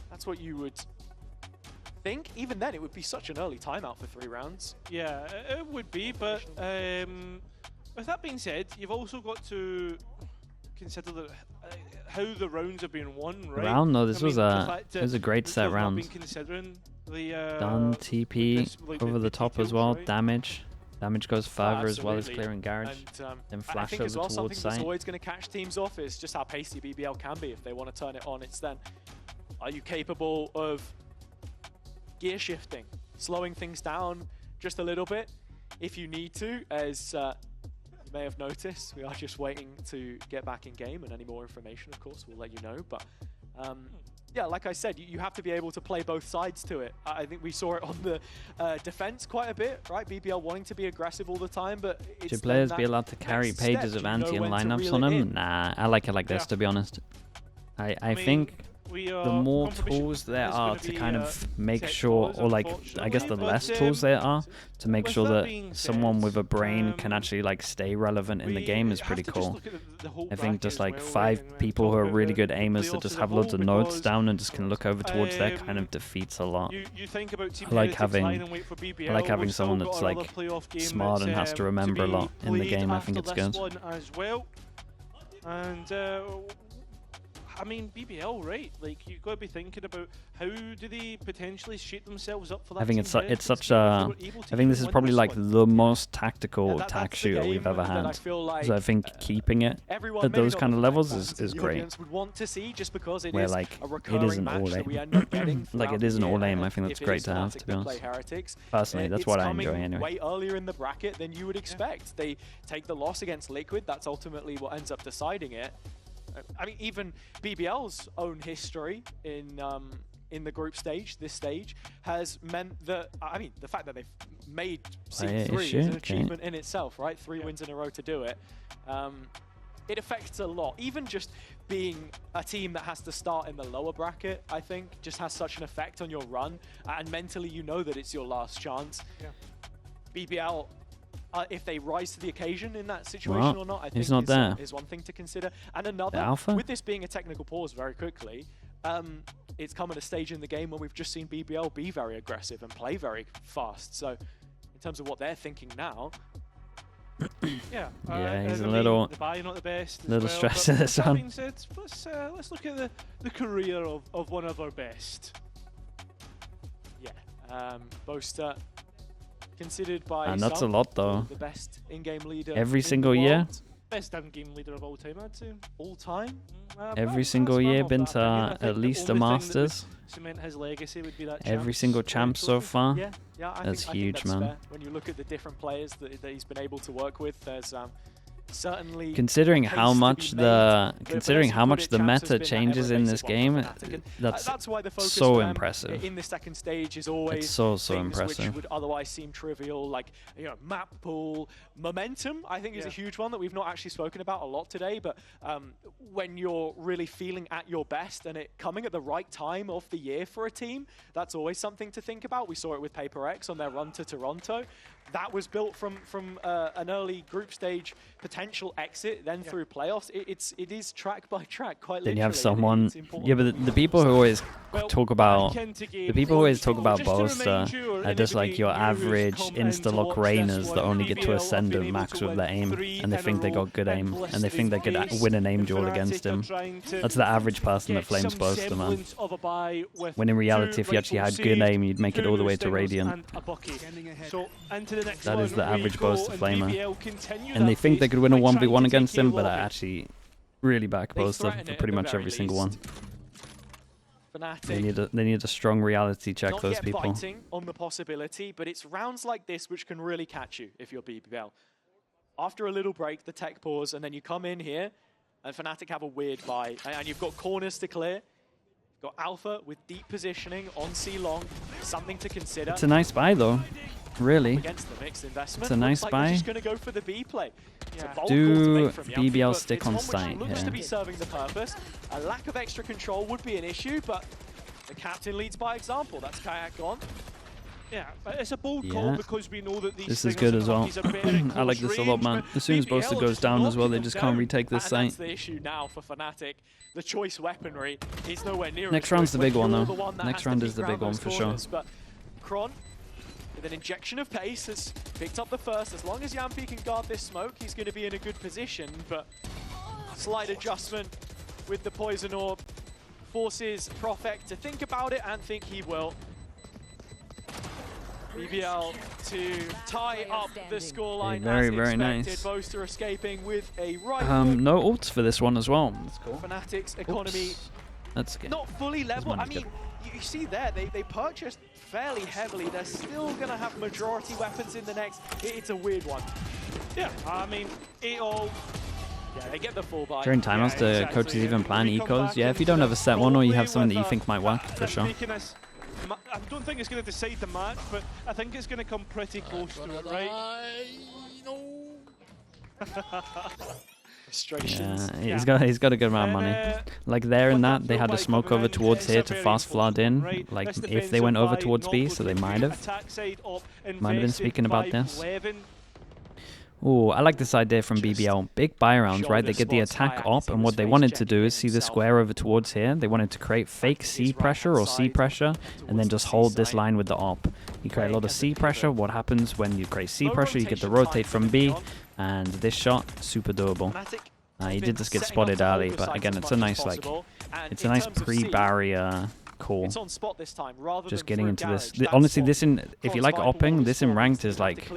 that's what you would think. Even then, it would be such an early timeout for 3 rounds. Yeah, it would be, but with that being said, you've also got to consider how the rounds have been won, right? Round? No, this was a great set round. Done TP over the top as well. Right? Damage goes further as well as clearing garage. And, then flash over towards something site. That's always going to catch teams off is just how pacey BBL can be if they want to turn it on. It's then, are you capable of gear shifting, slowing things down just a little bit if you need to? As you may have noticed, we are just waiting to get back in game, and any more information, of course, we'll let you know. But yeah, like I said, you have to be able to play both sides to it. I think we saw it on the defense quite a bit, right? BBL wanting to be aggressive all the time, but should players be allowed to carry pages of anti and lineups on them? Nah, I like it like this, to be honest. I think the more tools there are to kind of make sure, or like, I guess the less tools there are to make sure that someone with a brain can actually like stay relevant in the game is pretty cool. I think just like 5 people who are really good aimers that just have loads of nodes down and just can look over towards there kind of defeats a lot. I like having someone that's like smart and has to remember a lot in the game. I think it's good. And I mean, BBL, right? Like, you've got to be thinking about how do they potentially shape themselves up for that. I think it's such a. I think this is probably like the most tactical attack shooter we've ever had. So I think keeping it at those kind of levels is great. Where like it isn't all aim, like it isn't all aim. I think that's great to have, to be honest. Personally, that's what I enjoy anyway. Way earlier in the bracket than you would expect. They take the loss against Liquid. That's ultimately what ends up deciding it. I mean, even BBL's own history in the group stage, this stage, has meant that, I mean, the fact that they've made Seed 3 is an achievement in itself, right? 3 wins in a row to do it. It affects a lot. Even just being a team that has to start in the lower bracket, I think, just has such an effect on your run. And mentally, you know that it's your last chance. BBL, if they rise to the occasion in that situation or not, I think is one thing to consider. And another, with this being a technical pause very quickly, it's come at a stage in the game where we've just seen BBL be very aggressive and play very fast. So in terms of what they're thinking now, he's a little stressed in this one. Said, let's look at the career of one of our best. Boaster, considered by and that's a lot though. The best in-game leader every single year. Best in-game leader of all time, I'd say. All time? Every single year been to at least a Masters. Cement his legacy would be that every single champ so far. That's huge, man. Fair. When you look at the different players that he's been able to work with, there's certainly considering how much the meta changes in this game, that's why the focus so impressive. In the second stage is always so impressive. Which would otherwise seem trivial, like map pool, momentum. I think is a huge one that we've not actually spoken about a lot today. But when you're really feeling at your best and it coming at the right time of the year for a team, that's always something to think about. We saw it with Paper X on their run to Toronto. That was built from an early group stage potential exit, then through playoffs. It is track by track, quite literally. Then you have someone, but the people who always talk about Boaster are just like your average insta-lock rainers that only get to ascendant max with their aim, and they think they got good aim, and they think they could win an aim duel against him. That's the average person that flames Boaster, man. When in reality, if you actually had good aim, you'd make it all the way to Radiant. That is the average Boaster flamer. And they think they could win a 1v1 against him, but I actually really back Boaster for pretty much every single one. They need a strong reality check, those people. Fighting on the possibility, but it's rounds like this which can really catch you if you're BBL. After a little break, the tech pause, and then you come in here, and Fnatic have a weird buy, and you've got corners to clear. You've got Alpha with deep positioning on C long, something to consider. It's a nice buy though. Really? Against the mixed investment. It's a nice like buy. Just going to go for the B play. Yeah. Do BBL stick on site looks here? to be serving the purpose. A lack of extra control would be an issue, but the captain leads by example. That's Kayak gone. Yeah, but it's a bold call because we know that these this is good as well. I like this a lot, man. As soon as Boaster goes down as well, they just can't retake this site. That's the issue now for Fnatic. The choice weaponry is nowhere near. Next round's the big one, though. Next round is the big one for sure. But Kron, with an injection of pace, has picked up the first. As long as Yampi can guard this smoke, he's going to be in a good position. But slight adjustment with the poison orb forces Profek to think about it, and think he will. BBL to tie up the scoreline. Very nice. Boaster escaping with a right. No ults for this one as well. That's cool. Fnatic's economy That's good. not fully level. I mean, you see there, they purchased fairly heavily. They're still going to have majority weapons in the next. It's a weird one. Yeah, I mean, it all. Yeah, they get the full buy. During timeouts, the coaches even plan ecos. Yeah, if you don't have a set one or you have something that you think might work, for sure. I don't think it's going to decide the match, but I think it's going to come pretty close to it, right? Yeah, he's got a good amount of money. Like there in that, they had a smoke over towards here to fast flood in. Like if they went over towards B, so they might have been speaking about this. Oh, I like this idea from BBL. Big buy rounds, right? They get the attack up, and what they wanted to do is see the square over towards here. They wanted to create fake C pressure or C pressure, and then just hold this line with the op. You create a lot of C pressure. What happens when you create C pressure? You get the rotate from B, and this shot, super doable. He did just get spotted early, but again, it's a nice pre-barrier call. It's on spot this time, rather just than getting into this. Honestly, this in if you like opping, this in ranked is like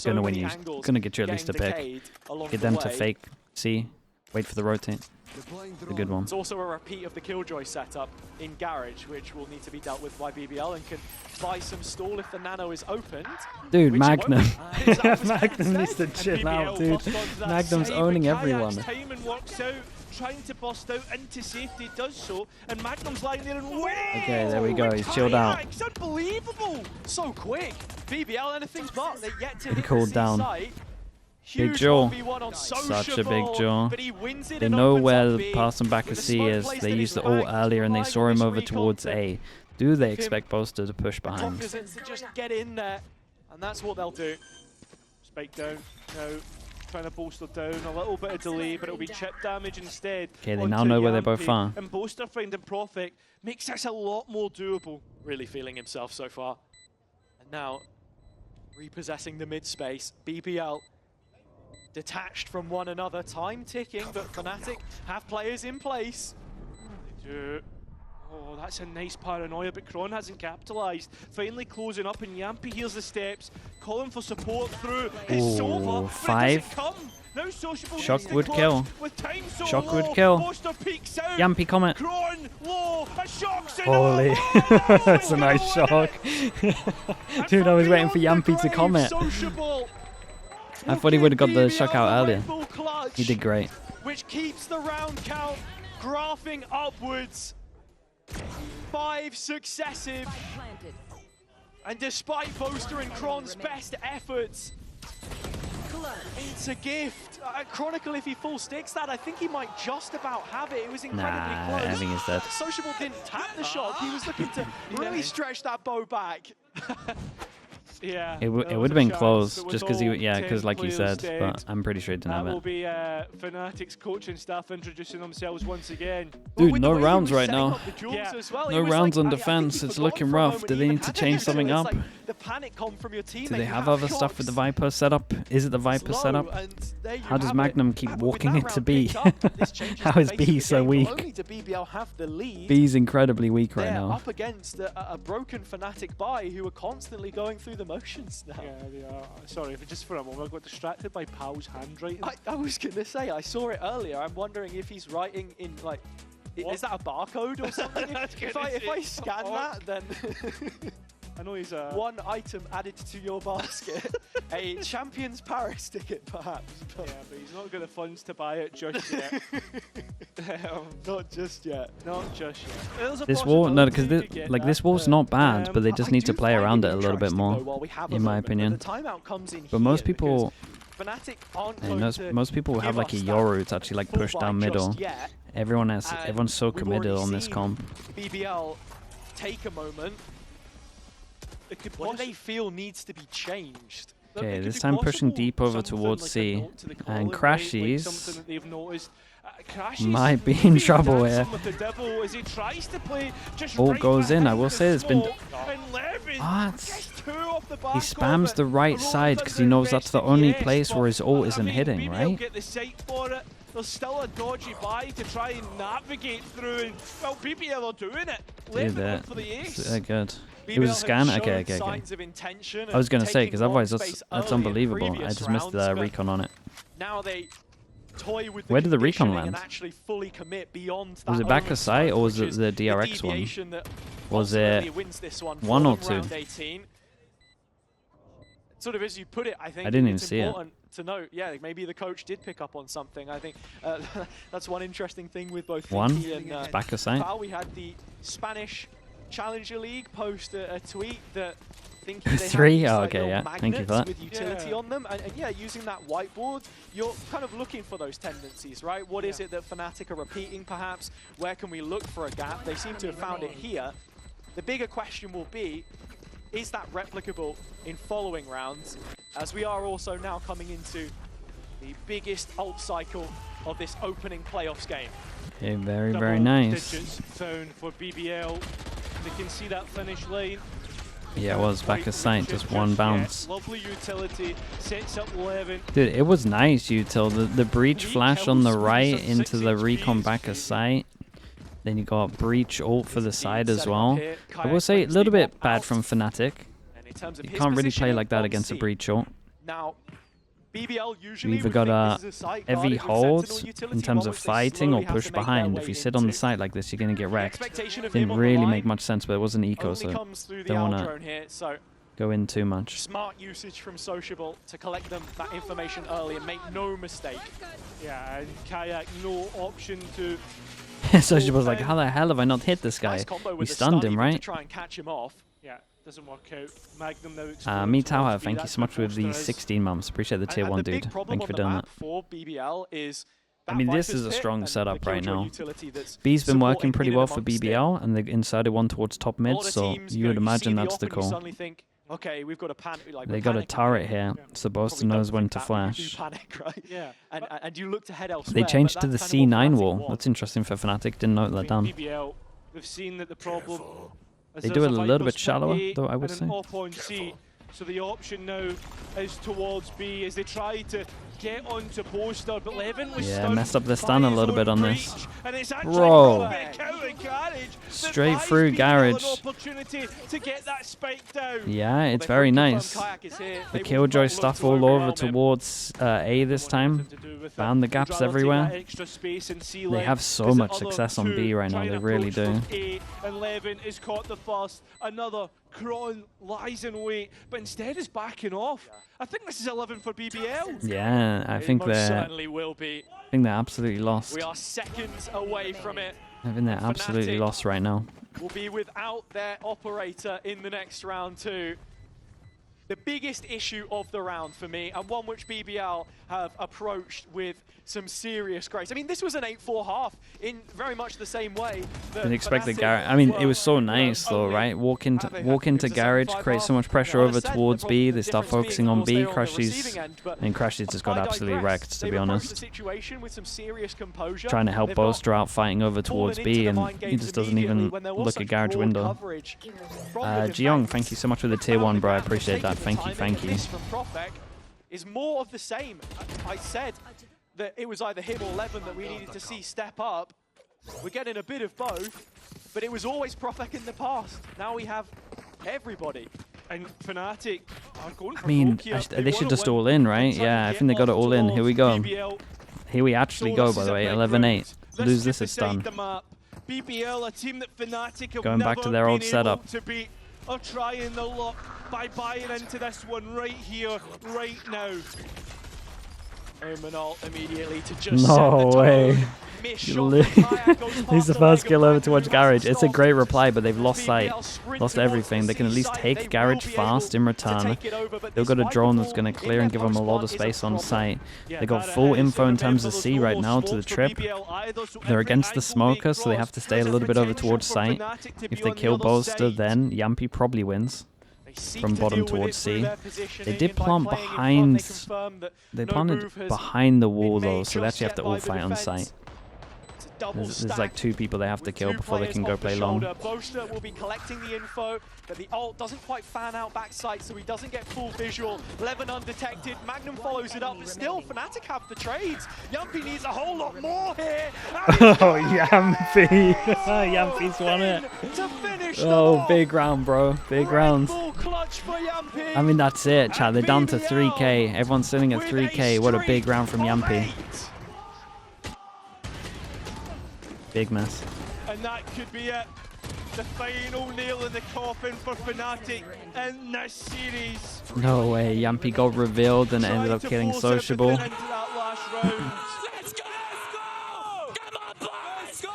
gonna win you, gonna get you at least a pick. Get them to fake C, wait for the rotate. A good one. It's also a repeat of the Killjoy setup in Garage, which will need to be dealt with by BBL and can buy some stall if the nano is opened. Dude, Magnum. Magnum needs to chill out, dude. Magnum's owning everyone. Trying to bust out into safety, does so, and Magnum's lying there and okay, there we go. He's chilled out. It's unbelievable, so quick. BBL, anything's but they yet to hit cooled down. Site. Big jaw. Such a big jaw. They know where passing back a C is. They used the ult earlier and they saw him over towards A. Do they expect Boaster to push behind? To just get in there, and that's what they'll do. Spike down. No. Trying to Boaster down, a little bit of delay, but it'll be chip damage instead. Okay, they now know where they both are. And Boaster finding Profek makes this a lot more doable. Really feeling himself so far. And now, repossessing the mid space, BBL detached from one another, time ticking, but Fnatic have players in place. They do. Oh, that's a nice paranoia, but Kron hasn't capitalized. Finally closing up, and Yampi hears the steps, calling for support through. It's over, 5. Now Sociable Shock would kill. So Shock would kill. Yampi comment. Kron, low, a shock's in. Holy, that's a nice shock. Dude, I was waiting for Yampi to comment. I thought he would have got the shock out earlier. He did great. Which keeps the round count graphing upwards. 5 successive. And despite Boaster and Kron's best efforts, it's a gift. Chronicle, if he full sticks that, I think he might just about have it. It was incredibly close. I think he's dead. Sociable didn't tap the shot. He was looking to really stretch that bow back. Yeah, it would have been close, just because because like you said, but I'm pretty sure he didn't have it. That will be Fnatic's coaching staff introducing themselves once again. Dude, no rounds right now. Well, no rounds on defense. It's looking rough. Do they need to change something up? The panic come from your team. Do they have other stuff with the Viper setup? Is it the Viper setup? How does Magnum keep walking into B? How is B so weak? B's incredibly weak right now. Up against a broken Fnatic buy who are constantly going through the motions now. Yeah, they are. Sorry, just for a moment, I got distracted by Pal's handwriting. I was going to say, I saw it earlier. I'm wondering if he's writing in, like, is that a barcode or something? if I scan that, then... I know he's one item added to your basket. A Champions Paris ticket, perhaps. Yeah, but he's not got the funds to buy it just yet. Not just yet. Not just yet. This wall, no, because this wall's not bad, but they just need to play around it a little bit more, in my opinion. But most people, most people have like a Yoru to actually like push down middle. Everyone's so committed on this comp. BBL take a moment. What do they feel needs to be changed? Okay, this time pushing deep over towards C, and Crashies might be in trouble here. All goes in. I will say there's been... What? He spams the right side because he knows that's the only place where his ult isn't hitting, right? There's still a dodgy buy to try and navigate through, and well, BBL are doing it. Did that. Good. It was a scan? Okay. I was going to say, because otherwise that's unbelievable. I just missed the recon on it. Now they toy with Where did the recon land? Was it back a site, or was it the DRX one? Was it 1 or 2? Sort of as you put it, I think I didn't even see it. To note, yeah, maybe the coach did pick up on something. I think that's one interesting thing with both one and it's back a site. We had the Spanish Challenger League post a tweet that thinking they 3? have Oh, okay, yeah. Thank you for that. With utility on them, and yeah, using that whiteboard, you're kind of looking for those tendencies, right? What is it that Fnatic are repeating, perhaps? Where can we look for a gap? They seem to have found it here. The bigger question will be, is that replicable in following rounds, as we are also now coming into the biggest ult cycle of this opening playoffs game? Okay, very nice. Found for BBL. They can see that finish lane. Yeah, it was back a site, just one bounce. Lovely utility, sets up 11. Dude, it was nice util. The breach flash on the right into the recon back a site. Then you got breach ult for the side as well. I will say a little bit bad from Fnatic. You can't really play like that against a breach ult. Now, BBL You usually either gotta heavy hold in terms of fighting or push behind. If you sit on the side like this, you're gonna get wrecked. Didn't really make much sense, but it was an eco, so don't wanna go in too much. Smart usage from Sociable to collect them that information early and make no mistake. Yeah, and Kayak no option to. Sociable's like, how the hell have I not hit this guy? We stunned him, right? To try and catch him off. Yeah, doesn't work out. Magnum now Me Tower, thank you so much for the 16 months. Appreciate the tier 1, dude. Thank you for doing that. For BBL is I mean, this is a strong setup right now. B's been working pretty well for BBL, and they inserted one towards top mid, so you would imagine that's the call. Okay, we've got a panic. They got a turret here, so Boston knows when to flash. Panic, right? Yeah. And you look to head elsewhere. They changed to the C9 wall. That's interesting for Fnatic. Didn't note that down. BBL, we've seen that the problem. They do it a little bit shallower, though, I would say. So the option now is towards B as they try to get onto poster, but Levin was messed up the stun a little bit on this. Bro. Straight through garage. Yeah, it's very nice. The Killjoy stuff all over towards A this time. Found the gaps everywhere. They have so much success on B right now, they really do. And Levin is caught the first. Another Kron lies in wait, but instead is backing off. I think this is 11 for BBL. Yeah, I think they're certainly will be. I think they're absolutely lost. We are seconds away from it. I think they're absolutely lost right now. Will be without their operator in the next round too. The biggest issue of the round for me, and one which BBL have approached with some serious grace. I mean, this was an 8-4 half in very much the same way. Didn't expect the garage. I mean, it was so nice though, right? Walk into garage, create so much pressure over towards B. They start focusing on B. Crashies, and Crashies just got absolutely wrecked, to be honest. Trying to help Boaster out, fighting over towards B, and he just doesn't even look at garage window. Jiyoung, thank you so much for the tier 1, bro. I appreciate that. Thank you. Is more of the same. I said that it was either him or Levin that we needed to see step up. We're getting a bit of both, but it was always Profek in the past. Now we have everybody. And Fnatic are going for I mean, they should just all in, right? Yeah, I think they got it all in. Here we go. Here we actually go, by the way. 11-8. Lose this is done. BBL, a team that Fnatic going back to their old setup. are trying their luck by buying into this one right here, right now. Omenal immediately to just No way. He's the first kill over towards Garage. It's a great reply, but they've lost sight, lost everything. They can at least take Garage fast in return. They've got a drone that's going to clear and give them a lot of space on site. They got full info in terms of C right now to the trip. They're against the smoker, so they have to stay a little bit over towards site. If they kill Bolster, then Yampy probably wins from bottom towards C. They did plant behind. They planted behind the wall though, so they actually have to all fight on site. There's like 2 people they have to kill before they can go play long. Bolster will be collecting the info, but the ult doesn't quite fan out backside, so he doesn't get full visual. Levin undetected. Magnum follows it up, but still, Fnatic have the trades. Yampy needs a whole lot more here. Oh, Yampy. Yampy's won it. Oh, big round, bro. Big round. I mean, that's it, chat. They're down to 3k. Everyone's sitting at 3k. What a big round from Yampy. Big mess. And that could be it. The final nail in the coffin for Fnatic in this series. No way. Yampy got revealed and ended up killing Sociable. Let's go! Come on, boys!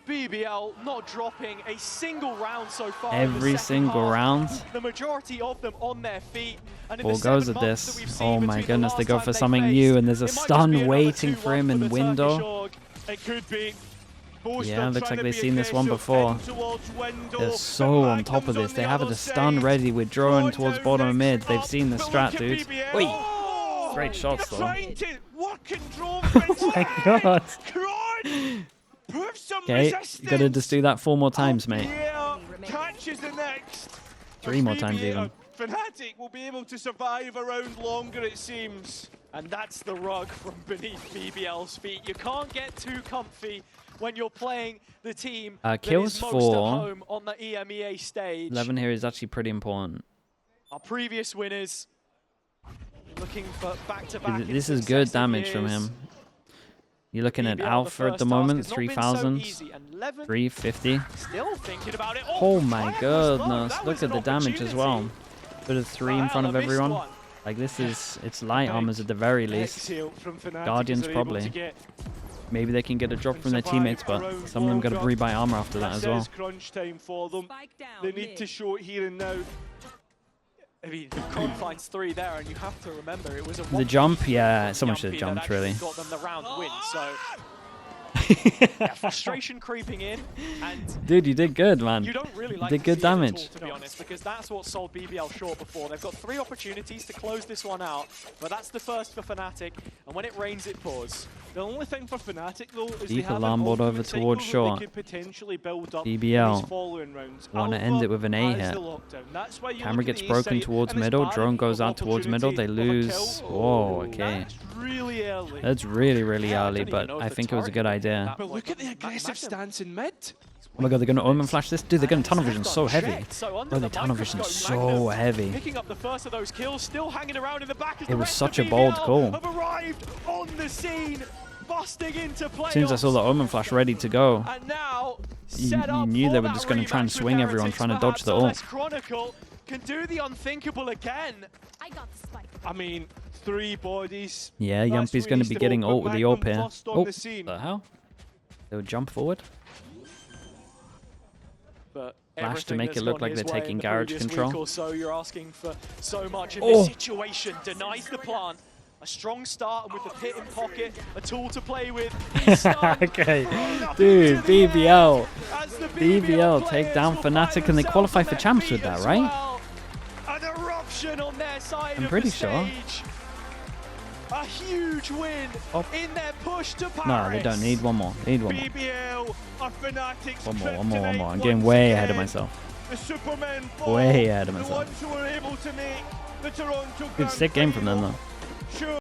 BBL not dropping a single round so far. Every single round. The majority of them on their feet. And Ball goes at this. Oh my goodness, they go for something new and there's a stun waiting for him in window. It could be. Yeah, looks like they've seen this one before. They're so on top of this. They have the stun ready. We're drawing towards bottom and mid. They've seen the strat, dudes. Wait. Great shots, though. Oh my god. Okay, you gotta just do that 4 more times, mate. 3 more times, even. Fnatic will be able to survive a round longer, it seems. And that's the rug from beneath BBL's feet. You can't get too comfy when you're playing the team kills that is most at 4. home on the EMEA stage. 11 here is actually pretty important. Our previous winners looking for back-to-back. This is good damage from him. You're looking at Alpha at the moment, 3,000, 350. Still thinking about it. Oh my goodness, look at the damage as well. Put a 3 in front of everyone. Like this is, it's light armors at the very least. Guardians probably. Maybe they can get a drop from their teammates, but some of them got to rebuy armor after that as well. Crunch time for them. They need to show it here and now. I mean, Con finds 3 there, and you have to remember it was a the jump, yeah, someone should have jumped really. Got them the round win, so yeah, frustration creeping in, and dude, you did good, man. You don't really like did good damage, to be honest, because that's what sold BBL short before. They've got 3 opportunities to close this one out, but that's the first for Fnatic, and when it rains, it pours. The only thing for Fnatic though is deep alarm board over towards short. BBL want to end it with an A hit. Camera gets broken towards middle. Drone goes out towards middle. They lose. Whoa, okay. That's really early, but I think it was a good idea. But look at the aggressive stance in mid. Oh my god, they're going to Omen flash this? Dude, they're going to tunnel vision so heavy. Oh, the tunnel vision so heavy. Picking up the first of those kills, still hanging around in the back. It was such a bold call. Have arrived on the scene, busting into play. As soon as I saw the Omen flash ready to go, and now you knew they were just going to try and swing everyone, trying to dodge the ult. Chronicle can do the unthinkable again. I mean, 3 bodies. Yeah, Yampy's going to be getting ult with the AWP here. Oh, the hell? They would jump forward. But flash to make it look like they're taking garage control. So you're asking for so much in this situation. Denies the plant. A strong start with the pit in pocket, a tool to play with. Okay, dude, BBL. BBL take down Fnatic and they qualify for champs with that, right? An eruption on their side. I'm pretty sure. A huge win in their push to Paris. No, they don't. Need one more. Need one more. BBL, Fnatic's one more. I'm getting way ahead of myself. The Superman way ahead of myself. The ones who were able to make the Toronto good sick game from them though.